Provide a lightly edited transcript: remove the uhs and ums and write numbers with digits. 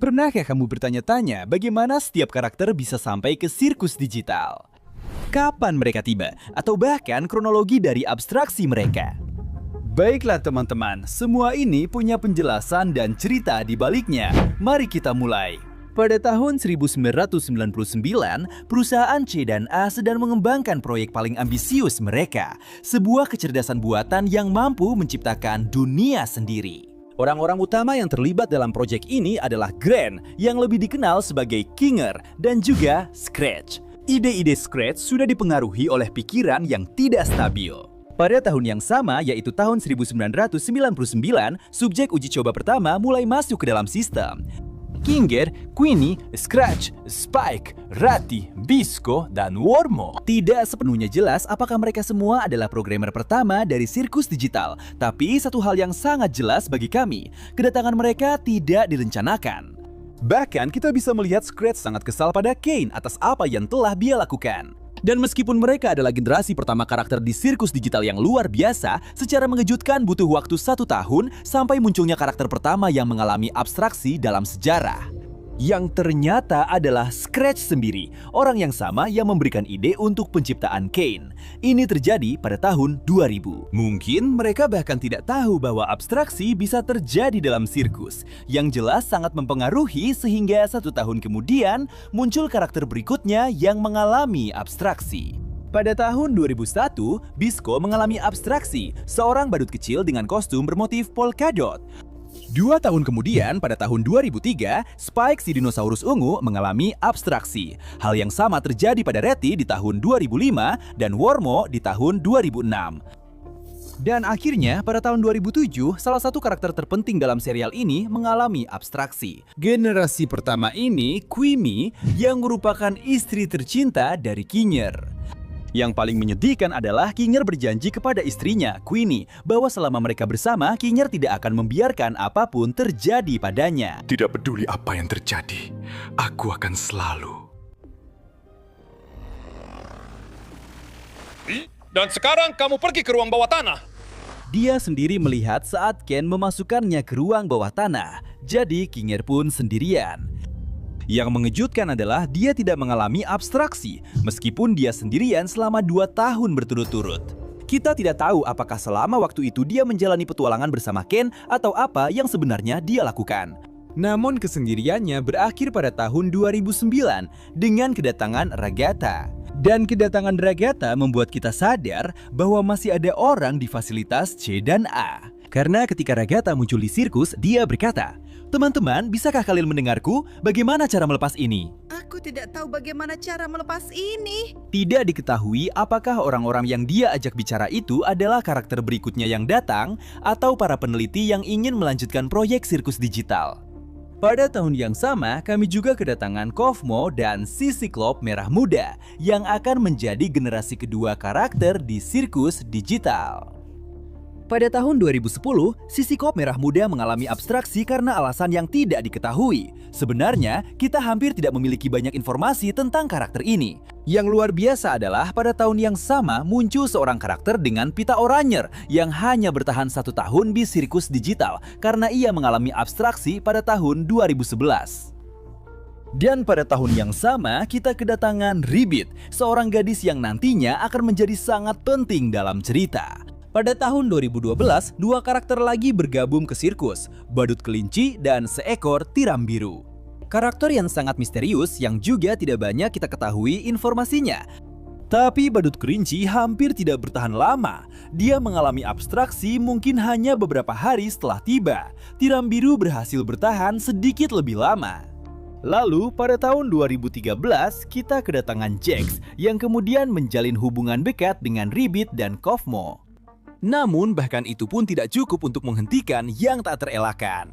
Pernahkah kamu bertanya-tanya bagaimana setiap karakter bisa sampai ke sirkus digital? Kapan mereka tiba? Atau bahkan kronologi dari abstraksi mereka? Baiklah teman-teman, semua ini punya penjelasan dan cerita di baliknya. Mari kita mulai. Pada tahun 1999, perusahaan C dan A sedang mengembangkan proyek paling ambisius mereka, sebuah kecerdasan buatan yang mampu menciptakan dunia sendiri. Orang-orang utama yang terlibat dalam proyek ini adalah Grant, yang lebih dikenal sebagai Kinger, dan juga Scratch. Ide-ide Scratch sudah dipengaruhi oleh pikiran yang tidak stabil. Pada tahun yang sama, yaitu tahun 1999, subjek uji coba pertama mulai masuk ke dalam sistem. Kinger, Queenie, Scratch, Spike, Ratty, Bisco, dan Wormo. Tidak sepenuhnya jelas apakah mereka semua adalah programmer pertama dari sirkus digital. Tapi satu hal yang sangat jelas bagi kami, kedatangan mereka tidak direncanakan. Bahkan kita bisa melihat Scratch sangat kesal pada Kane atas apa yang telah dia lakukan. Dan meskipun mereka adalah generasi pertama karakter di sirkus digital yang luar biasa, secara mengejutkan butuh waktu 1 tahun sampai munculnya karakter pertama yang mengalami abstraksi dalam sejarah. Yang ternyata adalah Scratch sendiri, orang yang sama yang memberikan ide untuk penciptaan Kane. Ini terjadi pada tahun 2000. Mungkin mereka bahkan tidak tahu bahwa abstraksi bisa terjadi dalam sirkus. Yang jelas sangat mempengaruhi sehingga 1 tahun kemudian muncul karakter berikutnya yang mengalami abstraksi. Pada tahun 2001, Bisco mengalami abstraksi, seorang badut kecil dengan kostum bermotif polka dot. 2 tahun kemudian, pada tahun 2003, Spike si dinosaurus ungu mengalami abstraksi. Hal yang sama terjadi pada Ratty di tahun 2005 dan Wormo di tahun 2006. Dan akhirnya, pada tahun 2007, salah satu karakter terpenting dalam serial ini mengalami abstraksi. Generasi pertama ini, Queenie, yang merupakan istri tercinta dari Kinger. Yang paling menyedihkan adalah Kinger berjanji kepada istrinya, Queenie, bahwa selama mereka bersama, Kinger tidak akan membiarkan apapun terjadi padanya. Tidak peduli apa yang terjadi, aku akan selalu. Dan sekarang kamu pergi ke ruang bawah tanah. Dia sendiri melihat saat Ken memasukkannya ke ruang bawah tanah, jadi Kinger pun sendirian. Yang mengejutkan adalah dia tidak mengalami abstraksi, meskipun dia sendirian selama 2 tahun berturut-turut. Kita tidak tahu apakah selama waktu itu dia menjalani petualangan bersama Ken atau apa yang sebenarnya dia lakukan. Namun kesendiriannya berakhir pada tahun 2009 dengan kedatangan Ragatha. Dan kedatangan Ragatha membuat kita sadar bahwa masih ada orang di fasilitas C dan A. Karena ketika Ragatha muncul di sirkus, dia berkata, "Teman-teman, bisakah kalian mendengarku? Bagaimana cara melepas ini?" Aku tidak tahu bagaimana cara melepas ini. Tidak diketahui apakah orang-orang yang dia ajak bicara itu adalah karakter berikutnya yang datang atau para peneliti yang ingin melanjutkan proyek sirkus digital. Pada tahun yang sama, kami juga kedatangan Kofmo dan si Siklop Merah Muda yang akan menjadi generasi kedua karakter di sirkus digital. Pada tahun 2010, si Siklop Merah Muda mengalami abstraksi karena alasan yang tidak diketahui. Sebenarnya, kita hampir tidak memiliki banyak informasi tentang karakter ini. Yang luar biasa adalah pada tahun yang sama muncul seorang karakter dengan pita oranye yang hanya bertahan 1 tahun di sirkus digital karena ia mengalami abstraksi pada tahun 2011. Dan pada tahun yang sama, kita kedatangan Ribbit, seorang gadis yang nantinya akan menjadi sangat penting dalam cerita. Pada tahun 2012, 2 karakter lagi bergabung ke sirkus, badut kelinci dan seekor tiram biru. Karakter yang sangat misterius yang juga tidak banyak kita ketahui informasinya. Tapi badut kelinci hampir tidak bertahan lama. Dia mengalami abstraksi mungkin hanya beberapa hari setelah tiba. Tiram biru berhasil bertahan sedikit lebih lama. Lalu pada tahun 2013, kita kedatangan Jax yang kemudian menjalin hubungan dekat dengan Ribbit dan Kofmo. Namun bahkan itu pun tidak cukup untuk menghentikan yang tak terelakkan.